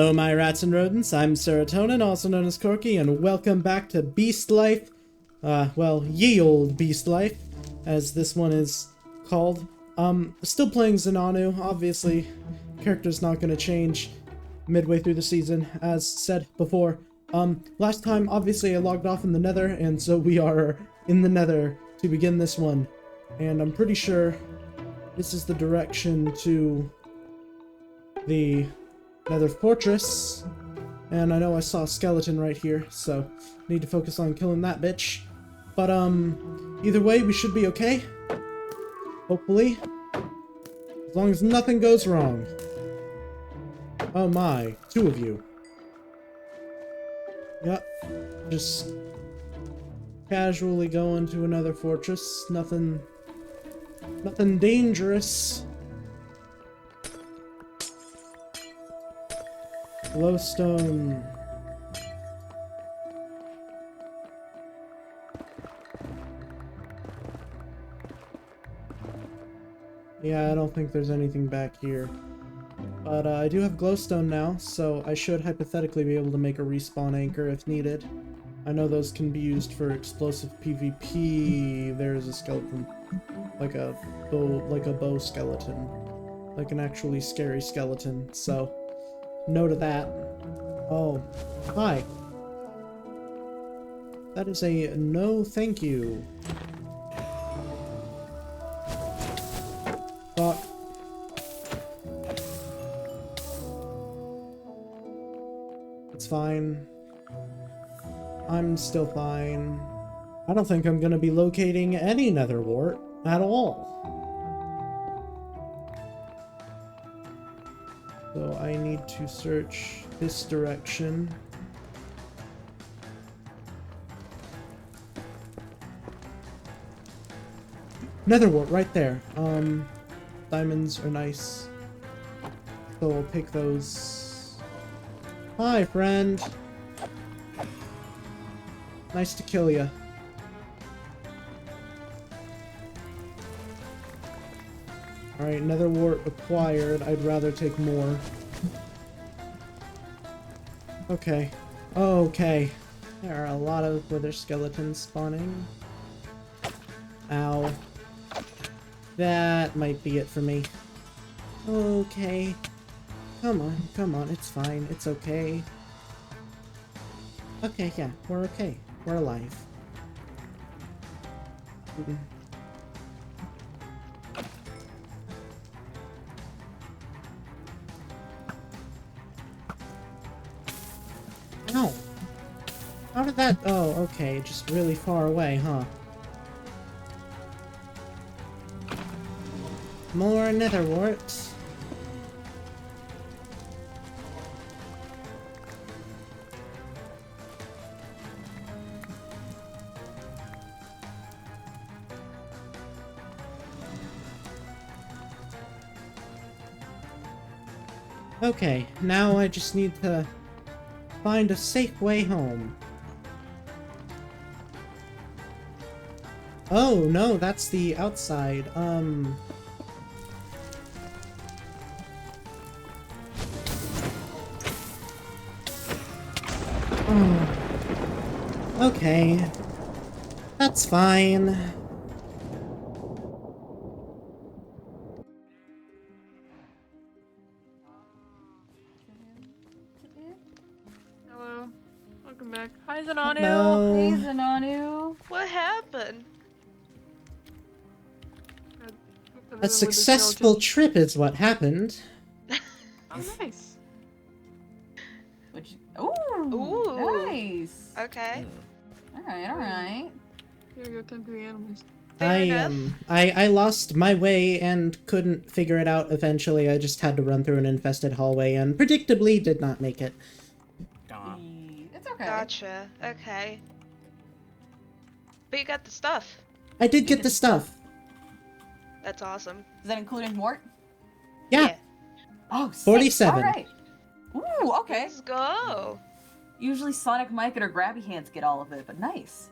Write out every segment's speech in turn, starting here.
Hello my rats and rodents, I'm Serotonin, also known as Corky, and welcome back to Beast Life. Well, Ye Olde Beastlife, as this one is called. Still playing Xananu, obviously. Character's not gonna change midway through the season, as said before. Last time, obviously I logged off in the nether, and so we are in the nether to begin this one. And I'm pretty sure this is the direction to the Nether Fortress, and I know I saw a skeleton right here, so need to focus on killing that bitch. But either way, we should be okay. Hopefully, as long as nothing goes wrong. Oh my, 2 of you. Yep, just casually going to another fortress. Nothing dangerous. Glowstone. Yeah, I don't think there's anything back here. But I do have glowstone now, so I should hypothetically be able to make a respawn anchor if needed. I know those can be used for explosive PvP. There's a skeleton. Like a bow skeleton. Like an actually scary skeleton, so no to that. Oh, hi. That is a no thank you. Fuck. It's fine. I'm still fine. I don't think I'm gonna be locating any nether wart at all. So I need to search this direction. Nether wart right there. Diamonds are nice. So I'll pick those. Hi, friend. Nice to kill ya. Alright, nether wart acquired. I'd rather take more. Okay. Okay. There are a lot of wither skeletons spawning. Ow. That might be it for me. Okay. Come on, it's fine. It's okay. Okay, yeah, we're okay. We're alive. Ow! How did that— oh, okay, just really far away, huh? More nether wart. Okay, now I just need to find a safe way home. Oh, no, that's the outside. Oh. Okay. That's fine. Hello. Welcome back. Hi, Xananu. Hello. Hey, Xananu. What happened? A successful trip is what happened. Oh, nice. Ooh. Nice. Okay. Alright. Here we go, tend to the animals. Fair enough. I lost my way and couldn't figure it out eventually. I just had to run through an infested hallway and predictably did not make it. It's okay. Gotcha. Okay. But you got the stuff. I did get the stuff. That's awesome. Is that including wart? Yeah. Oh, sick. 47. Alright. Ooh, okay. Let's go. Usually Sonic Mike or Grabby Hands get all of it, but nice.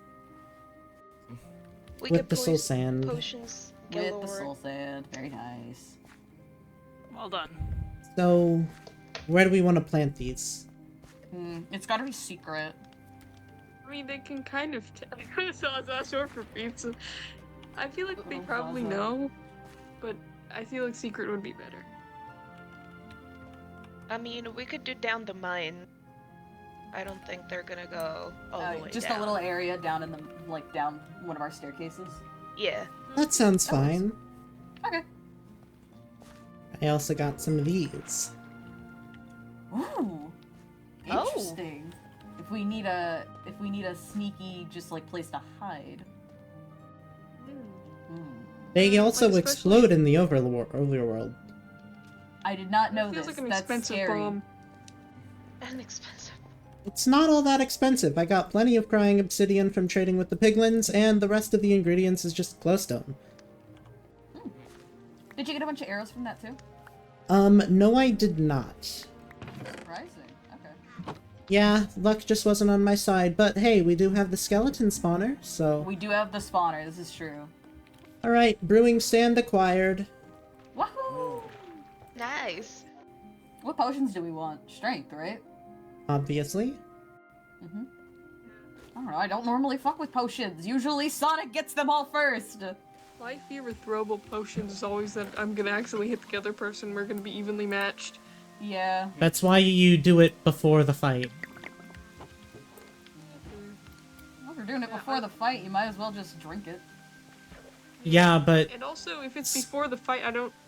We With get the soul sand. potions With the soul sand. Very nice. Well done. So, Where do we want to plant these? It's gotta be secret. I mean, they can kind of tell. Sauce short for pizza. I feel like they probably know, but I feel like secret would be better. I mean, we could do down the mine. I don't think they're gonna go all the way Just down. a little area down in the, like, down one of our staircases. Yeah. That sounds fine. Okay. I also got some of these. Ooh. Interesting. If we need a sneaky, just like place to hide. They also Like, explode in the overworld. I did not know It feels this. like an That's expensive scary. bomb. And expensive. It's not all that expensive. I got plenty of crying obsidian from trading with the piglins, and the rest of the ingredients is just glowstone. Did you get a bunch of arrows from that too? No I did not. Surprising. Okay. Yeah, luck just wasn't on my side, but hey, we do have the skeleton spawner, so... We do have the spawner, this is true. Alright, brewing stand acquired. Wahoo! Nice. What potions do we want? Strength, right? Obviously. I don't know, I don't normally fuck with potions. Usually Sonic gets them all first. My fear with throwable potions is always that I'm gonna accidentally hit the other person. We're gonna be evenly matched. Yeah. That's why you do it before the fight. Well, if you're doing it before the fight, you might as well just drink it. Yeah, but And also, if it's before the fight,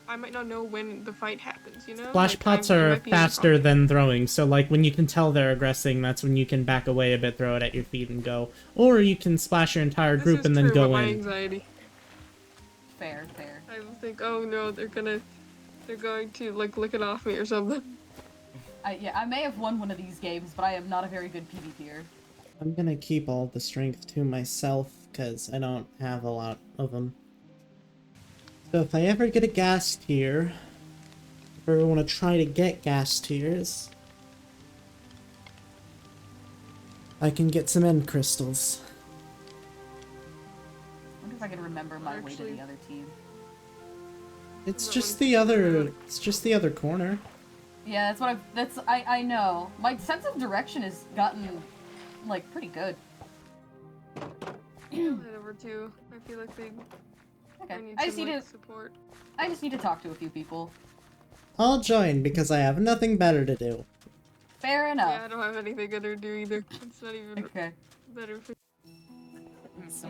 I might not know when the fight happens, you know? splash Like, pots it are might be in the faster pocket. than throwing, so like when you can tell they're aggressing, that's when you can back away a bit, throw it at your feet and go. Or you can splash your entire This group is and then true go about my in. anxiety. Fair, fair. I will think, oh no, they're going to, like, lick it off me or something. Yeah, I may have won one of these games, but I am not a very good PvPer. I'm gonna keep all the strength to myself, because I don't have a lot of them. So if I ever get a gas tier, if I ever want to try to get gas tiers, I can get some end crystals. I wonder if I can remember my way to Actually- the other team. It's That just one's the other, around. it's just the other corner. Yeah, I know. My sense of direction has gotten, like, pretty good. Head over to. I feel like they Okay. need I just some, need like, to support. talk to a few people. I'll join because I have nothing better to do. Fair Yeah, enough. I don't have anything better to do either. It's not even Okay. better for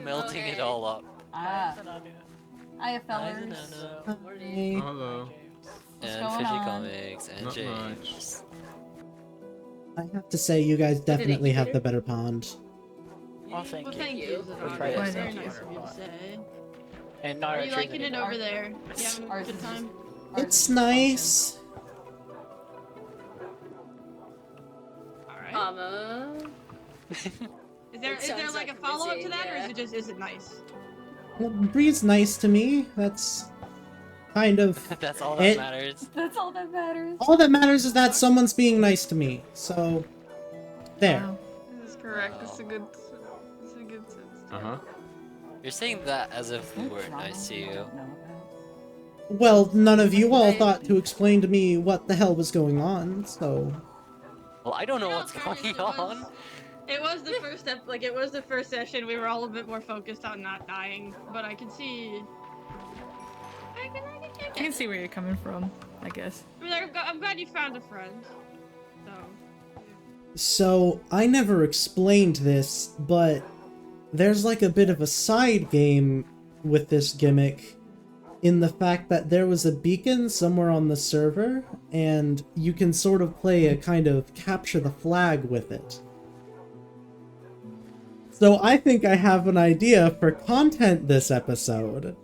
Melting it all up. Ah. Hiya, fellas. Hi. Hello. What's And going Fishy on? Comics and Not James. I have to say, you guys definitely have the better pond. Oh, thank Well, you. thank you. We'll try to Very send nice you of you to one. say. And not Are our you treat liking it anymore. over there? You having Ours a good is time? Ours It's is nice. Alright. Is there It is there sounds like a like follow up to busy, that, or yeah. is it nice? Well, Bree's nice to me. That's kind of That's all that it. matters. That's all that matters. All that matters is that someone's being nice to me. So, there. Wow. This is correct. This is a good sense. Uh-huh. You're saying that as if we weren't nice to you. Well, none of you all thought to explain to me what the hell was going on, so... Well, I don't know In all what's fairness, going on. It was the first step. Like it was the first session. We were all a bit more focused on not dying, but I can see. I can see where you're coming from, I guess. I mean, I'm glad you found a friend. So. So, I never explained this, but there's like a bit of a side game with this gimmick in the fact that there was a beacon somewhere on the server, and you can sort of play a kind of capture the flag with it. So I think I have an idea for content this episode.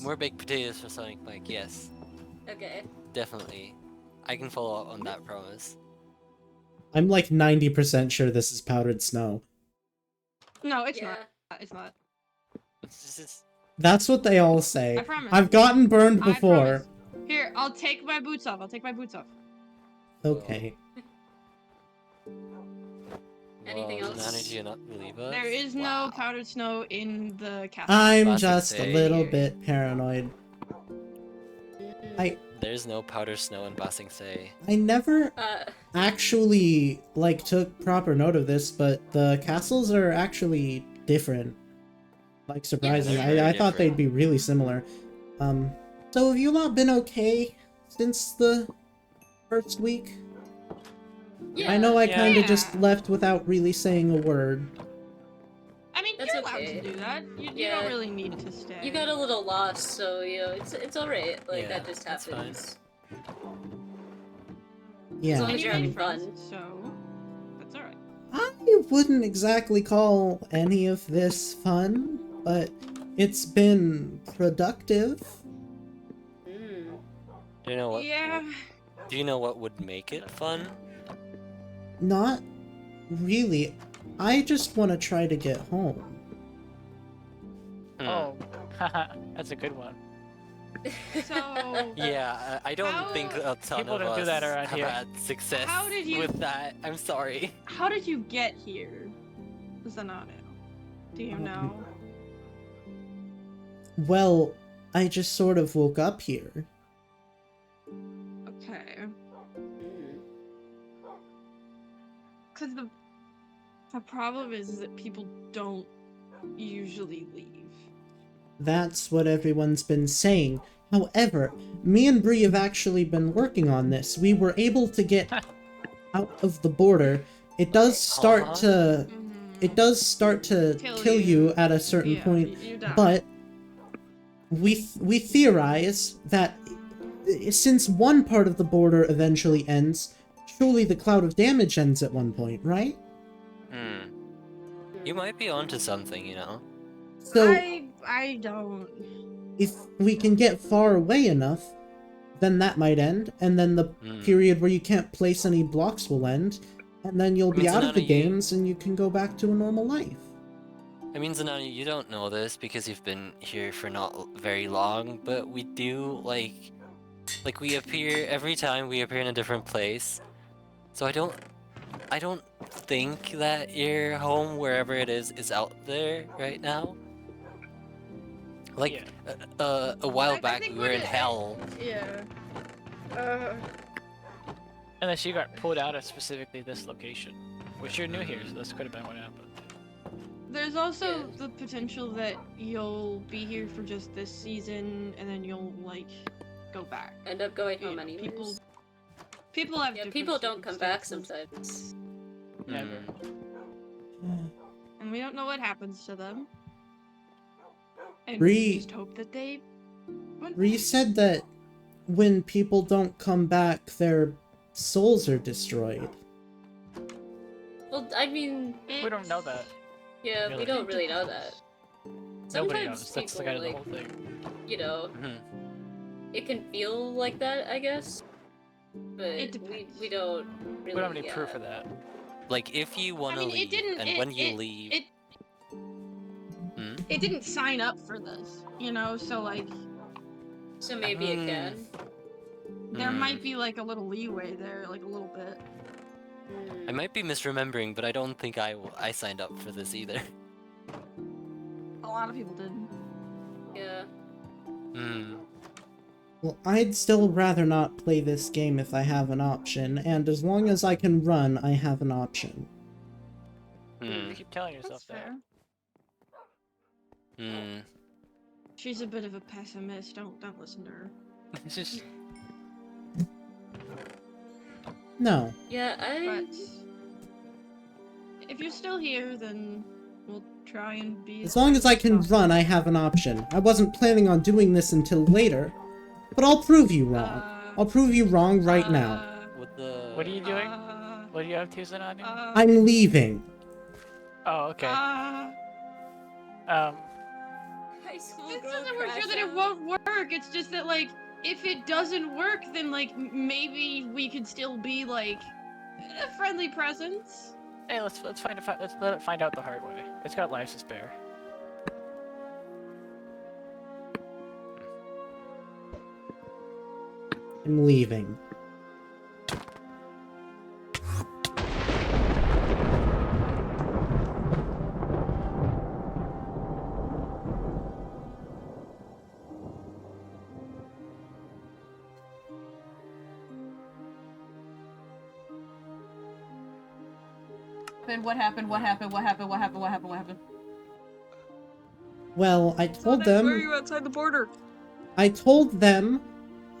More baked potatoes for Sonic Mike, yes. Okay. Definitely. I can follow up on that promise. I'm like 90% sure this is powdered snow. No, it's Yeah. not. It's not. This is... That's what they all say. I promise. I've gotten burned I before. promise. Here, I'll take my boots off. Okay. Anything Well, else? Nana, do you not believe us? There is no Wow. powdered snow in the castle. I'm Classic just a say. little bit paranoid. there's no powder snow in Ba Sing Se. I never Uh, actually like took proper note of this, but the castles are actually different. Like surprising. they're very I thought they'd different. be really similar. So have you lot been okay since the first week? yeah. I know I Yeah. kind of just left without really saying a word. I mean, That's you're allowed okay. to do that. You Yeah. don't really need to stay. You got a little lost, so you know it's alright. Like Yeah, that just that's fine. happens. Yeah. As long And as you you're having made friends, fun. so that's alright. I wouldn't exactly call any of this fun, but it's been productive. Mm. Do you know what? Yeah. Do you know what would make it fun? Not really. I just want to try to get home. Hmm. Oh, that's a good one. So Yeah, I don't think a ton People of don't do us that around have here. had success How did you- with that. I'm sorry. how did you get here, Zanano? Do you know? Well, I just sort of woke up here. Okay. Mm. Because the problem is that people don't usually leave. That's what everyone's been saying. However, me and Bree have actually been working on this. We were able to get out of the border. It does start to kill you at a certain Yeah, point, you die. but we theorize that since one part of the border eventually ends, surely the cloud of damage ends at one point, right? Hmm. You might be onto something, you know? So I don't. if we can get far away enough, then that might end, and then the period where you can't place any blocks will end, and then you'll I be mean, out of the Zanani, games and you can go back to a normal life. I mean, Zanani, you don't know this because you've been here for not very long, but we do, like we appear, every time we appear in a different place. So I don't think that your home, wherever it is out there right now. Like, Yeah. a while I back think we were what in it- hell. Yeah. Unless you got pulled out of specifically this location, which you're new here, so this could have been what happened. There's also the potential that you'll be here for just this season, and then you'll like go back. End up going home Yeah, anyways. People have. Yeah, different people don't come back circumstances, sometimes. Never. and we don't know what happens to them. And Bree- we just hope that they. Bree said that when people don't come back, their souls are destroyed. Well, I mean, We don't know that. yeah, we Really? don't really know that. Nobody Sometimes knows. That's the people, kind of the like, whole thing. you know, Mhm. it can feel like that, I guess. But It we depends. we don't really. We don't have any proof of that. Like, if you want to I mean, leave, it didn't. and it, when you it, leave... it, Hmm? it didn't sign up for this, you know. So like, So maybe it can. there Hmm. might be like a little leeway there, like a little bit. I might be misremembering, but I don't think I signed up for this either. A lot of people didn't. Yeah. Hmm. Well, I'd still rather not play this game if I have an option, and as long as I can run, I have an option. Hmm. You keep telling yourself That's that. fair. Hmm. She's a bit of a pessimist. Don't listen to her. It's just No. Yeah, But if you're still here, then we'll try and be. As long as I can possible. run, I have an option. I wasn't planning on doing this until later, but I'll prove you wrong. I'll prove you wrong right now. With the... What are you doing? What do you have to, Zanani? I'm leaving. Oh, okay. high school This girl doesn't work. crash Sure that it out. won't work. It's just that like, if it doesn't work, then like maybe we could still be like a friendly presence. Hey, let's let it find out the hard way. It's got lives to spare. I'm leaving. What happened? What happened? What happened? What happened? What happened? What happened? Well, I told Sonic, why are them... you outside the border? I told them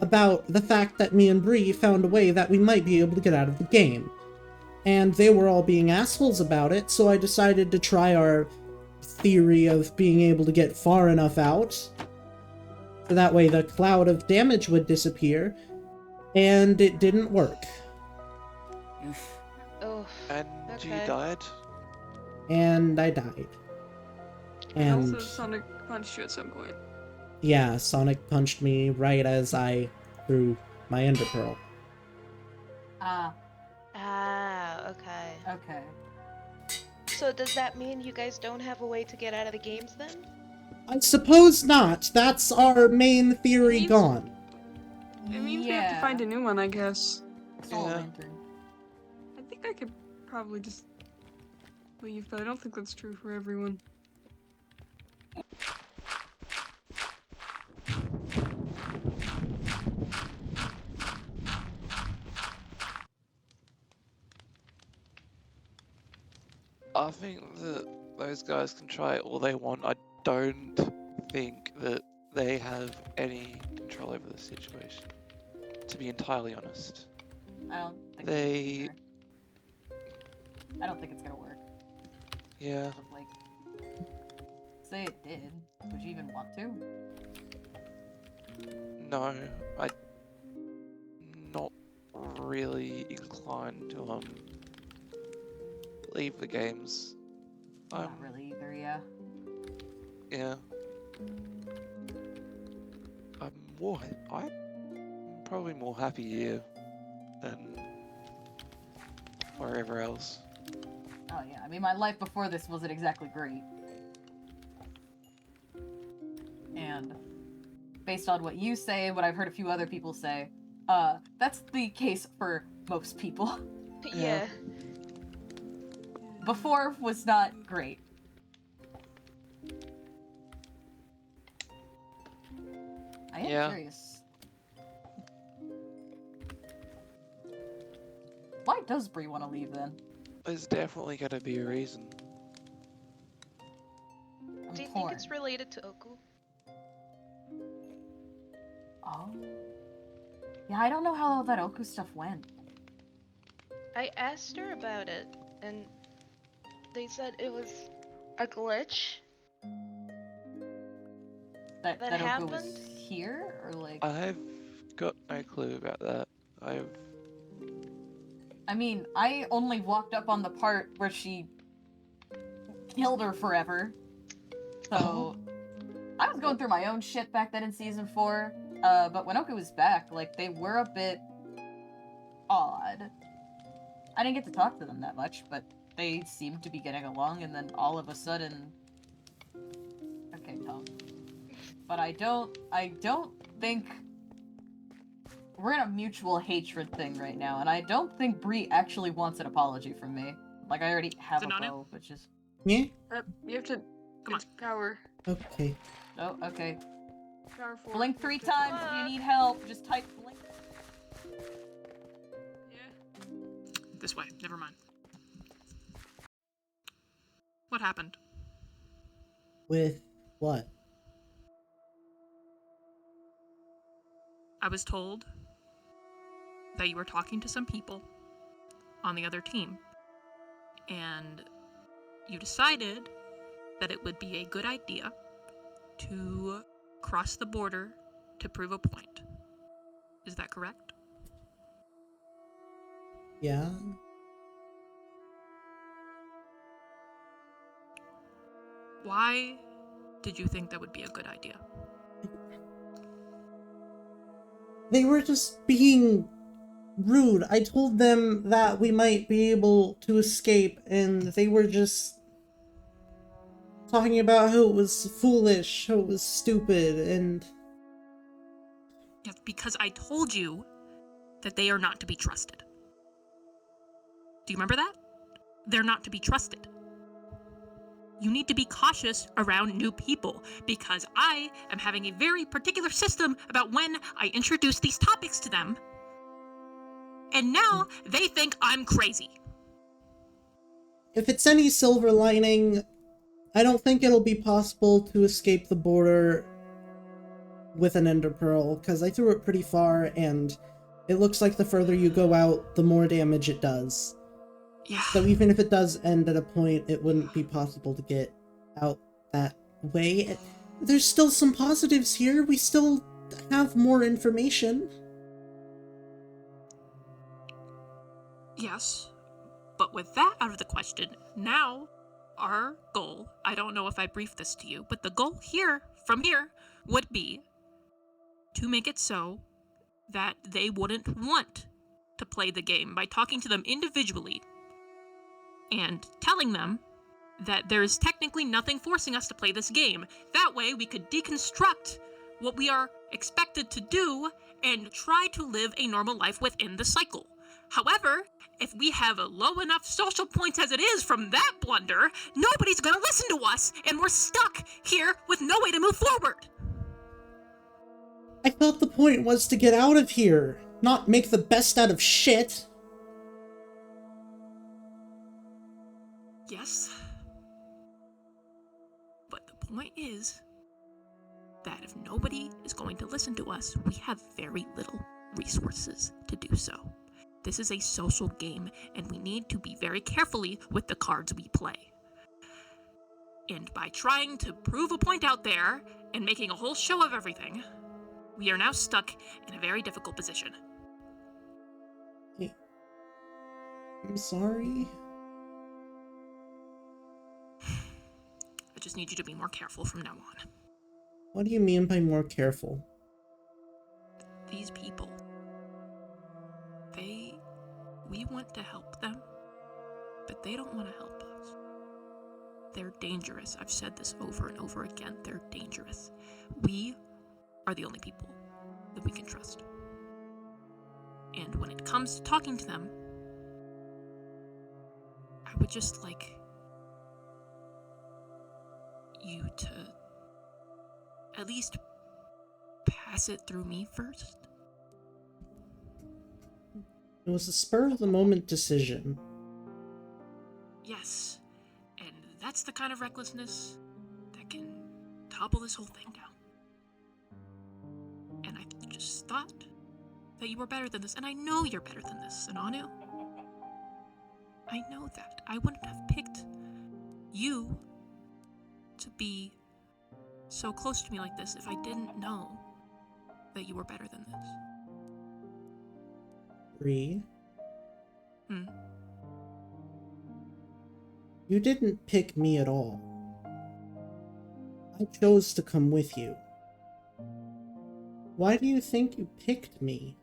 about the fact that me and Bree found a way that we might be able to get out of the game. And they were all being assholes about it, so I decided to try our theory of being able to get far enough out. So that way the cloud of damage would disappear, and it didn't work. Oh, And you okay. died? And I died. And Also, Sonic punched you at some point. yeah, Sonic punched me right as I threw my Ender Pearl. Okay. Okay. So does that mean you guys don't have a way to get out of the games then? I suppose not. That's our main theory Means- gone. It means we have to find a new one, I guess. Soul Yeah. Lantern. I think I could probably just leave, but I don't think that's true for everyone. I think that those guys can try all they want. I don't think that they have any control over the situation, to be entirely honest. I don't think They... I don't think it's gonna work. Yeah. Like, say it did. Would you even want to? No, I'm not really inclined to, leave the games. Not really either, yeah. Yeah. I'm probably more happy here than wherever else. Oh yeah, I mean my life before this wasn't exactly great. And based on what you say, what I've heard a few other people say, that's the case for most people. Yeah. Before was not great. I am Yeah. curious. Why does Bree want to leave then? There's definitely gonna be a reason. I'm Do you think torn. it's related to Oku? Oh. Yeah, I don't know how all that Oku stuff went. I asked her about it, and they said it was a glitch. That That Oku was happened? here? Or like... I've got no clue about that. I mean, I only walked up on the part where she killed her forever. So, I was going through my own shit back then in Season 4. But when Oku was back, like, they were a bit odd. I didn't get to talk to them that much, but they seemed to be getting along, and then all of a sudden... Okay, Tom. But I don't think... We're in a mutual hatred thing right now, and I don't think Bree actually wants an apology from me. Like, I already have a bow, which is... Yeah? You have to... Come on. Power. Okay. Oh, okay. Power 4. Blink 3 times if you need help. Just type blink. Yeah. This way. Never mind. What happened? With what? I was told that you were talking to some people on the other team, and you decided that it would be a good idea to cross the border to prove a point. Is that correct? Yeah? Why did you think that would be a good idea? They were just being rude. I told them that we might be able to escape, and they were just talking about how it was foolish, how it was stupid, and... Yeah, because I told you that they are not to be trusted. Do you remember that? They're not to be trusted. You need to be cautious around new people, because I am having a very particular system about when I introduce these topics to them, and now they think I'm crazy. if it's any silver lining, I don't think it'll be possible to escape the border with an ender pearl, because I threw it pretty far, and it looks like the further you go out, the more damage it does. Yeah. So even if it does end at a point, it wouldn't be possible to get out that way. There's still some positives here. We still have more information. Yes. But with that out of the question, now our goal, I don't know if I briefed this to you, but the goal here, from here, would be to make it so that they wouldn't want to play the game by talking to them individually and telling them that there's technically nothing forcing us to play this game. That way we could deconstruct what we are expected to do and try to live a normal life within the cycle. However, if we have a low enough social points as it is from that blunder, nobody's gonna listen to us, and we're stuck here with no way to move forward. I thought the point was to get out of here, not make the best out of shit. Yes. But the point is that if nobody is going to listen to us, we have very little resources to do so. This is a social game, and we need to be very carefully with the cards we play. And by trying to prove a point out there and making a whole show of everything, we are now stuck in a very difficult position. I'm sorry. I just need you to be more careful from now on. What do you mean by more careful? These people, we want to help them, but they don't want to help us. They're dangerous. I've said this over and over again. They're dangerous. We are the only people that we can trust. And when it comes to talking to them, I would just like you to at least pass it through me first. It was a spur-of-the-moment decision. Yes, and that's the kind of recklessness that can topple this whole thing down. And I just thought that you were better than this, and I know you're better than this, Ananu. I know that. I wouldn't have picked you to be so close to me like this if I didn't know that you were better than this. Bree? Hmm? You didn't pick me at all. I chose to come with you. Why do you think you picked me?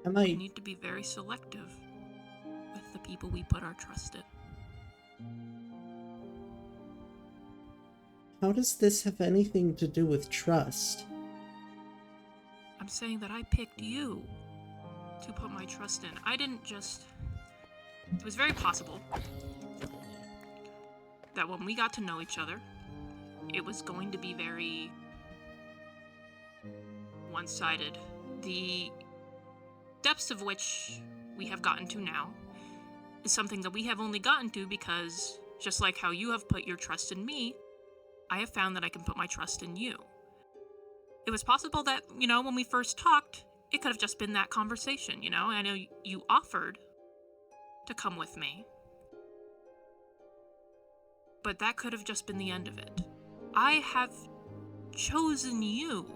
We need to be very selective with the people we put our trust in. How does this have anything to do with trust? I'm saying that I picked you to put my trust in. I didn't just... It was very possible that when we got to know each other, it was going to be very one-sided. The depths of which we have gotten to now is something that we have only gotten to because, just like how you have put your trust in me, I have found that I can put my trust in you. It was possible that, when we first talked, it could have just been that conversation, I know you offered to come with me, but that could have just been the end of it. I have chosen you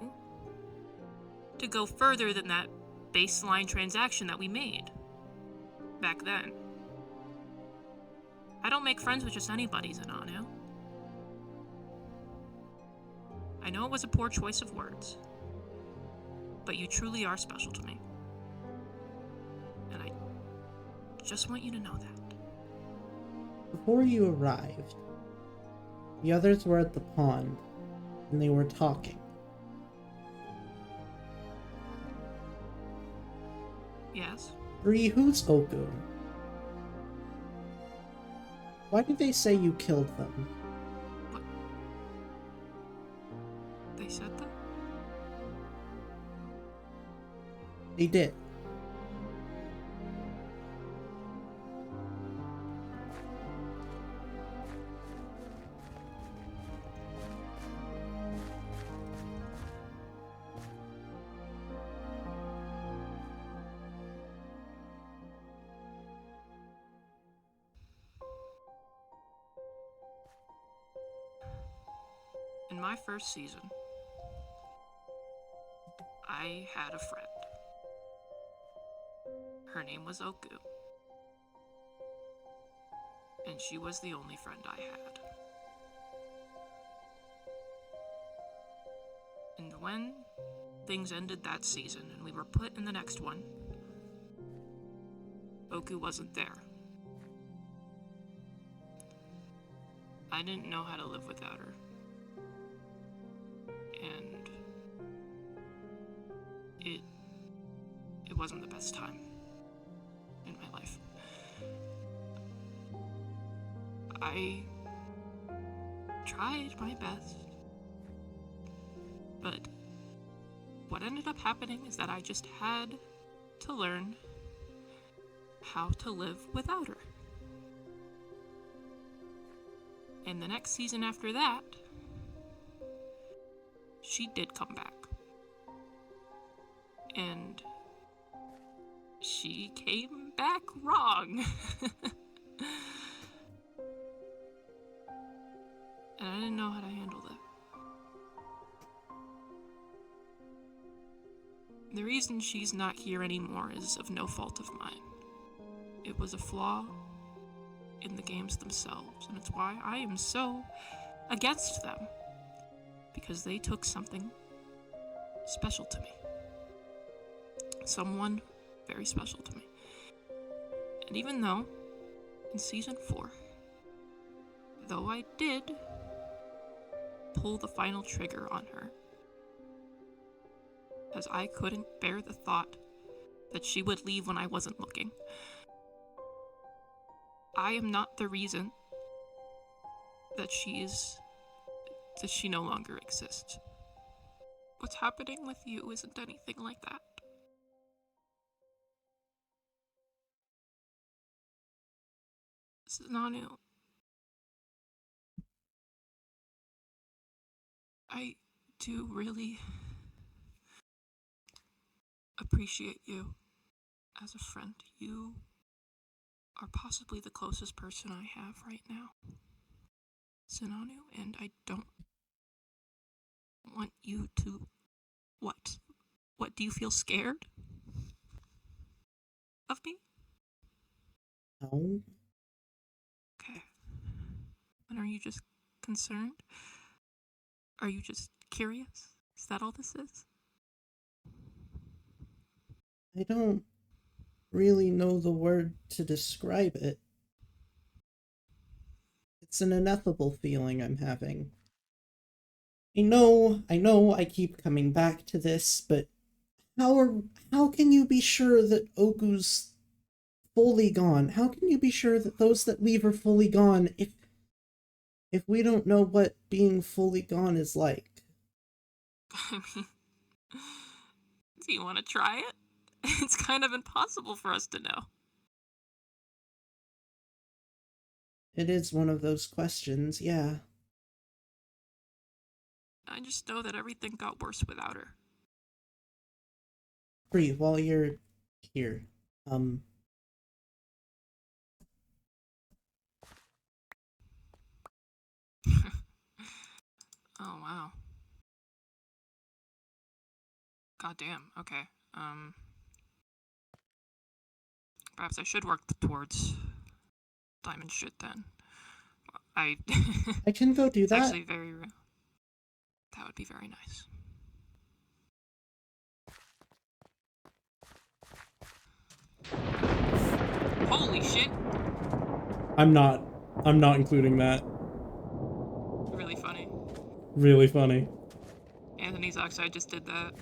to go further than that baseline transaction that we made back then. I don't make friends with just anybody, Zananu. I know it was a poor choice of words, but you truly are special to me. And I just want you to know that. Before you arrived, the others were at the pond, and they were talking. Yes? Bree, who's Oku? Why did they say you killed them? What? They said that? They did. In my first season, I had a friend. Her name was Oku. And she was the only friend I had. And when things ended that season and we were put in the next one, Oku wasn't there. I didn't know how to live without her. And it wasn't the best time in my life. I tried my best, but what ended up happening is that I just had to learn how to live without her. And the next season after that, she did come back. And she came back wrong. And I didn't know how to handle that. The reason she's not here anymore is of no fault of mine. It was a flaw in the games themselves, and it's why I am so against them. Because they took something special to me. Someone very special to me. And even though, in Season 4, though I did pull the final trigger on her, as I couldn't bear the thought that she would leave when I wasn't looking, I am not the reason that she no longer exists. What's happening with you isn't anything like that. This is Nanu. I do really appreciate you as a friend. You are possibly the closest person I have right now, Sinanu, and I don't want you to... What? What, do you feel scared of me? No. Okay. And are you just concerned? Are you just curious? Is that all this is? I don't really know the word to describe it. It's an ineffable feeling I'm having. I know I keep coming back to this, but how can you be sure that Oku's fully gone? How can you be sure that those that leave are fully gone if we don't know what being fully gone is like? I mean, do you want to try it? It's kind of impossible for us to know. It is one of those questions, yeah. I just know that everything got worse without her. Bree, while you're here, Oh, wow. Goddamn, okay. Perhaps I should work towards diamond shit then. I can go do it's that. actually very real. That would be very nice. Holy shit! I'm not including that. Really funny. Really funny. Anthony's Oxide just did that.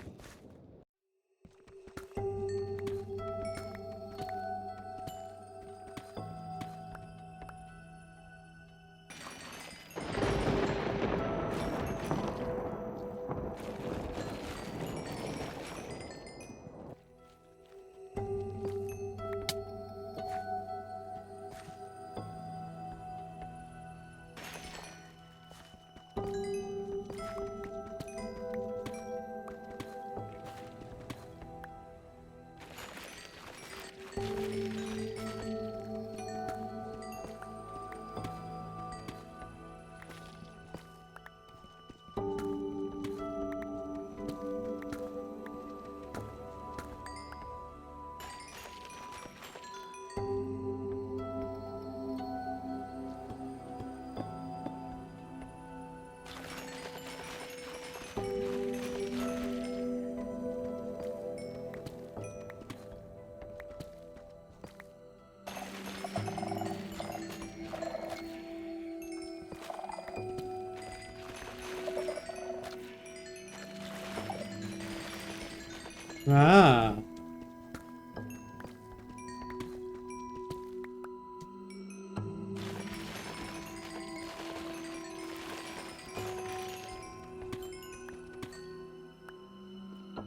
Ah.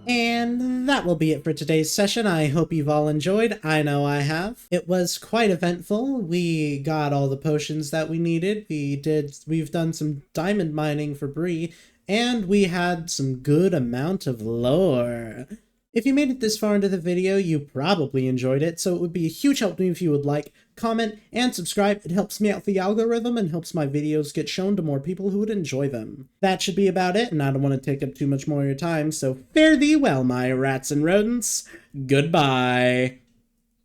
And that will be it for today's session. I hope you've all enjoyed. I know I have. It was quite eventful. We got all the potions that we needed. We've done some diamond mining for Bree, and we had some good amount of lore. If you made it this far into the video, you probably enjoyed it, so it would be a huge help to me if you would like, comment, and subscribe. It helps me out with the algorithm and helps my videos get shown to more people who would enjoy them. That should be about it, and I don't want to take up too much more of your time, so fare thee well, my rats and rodents. Goodbye.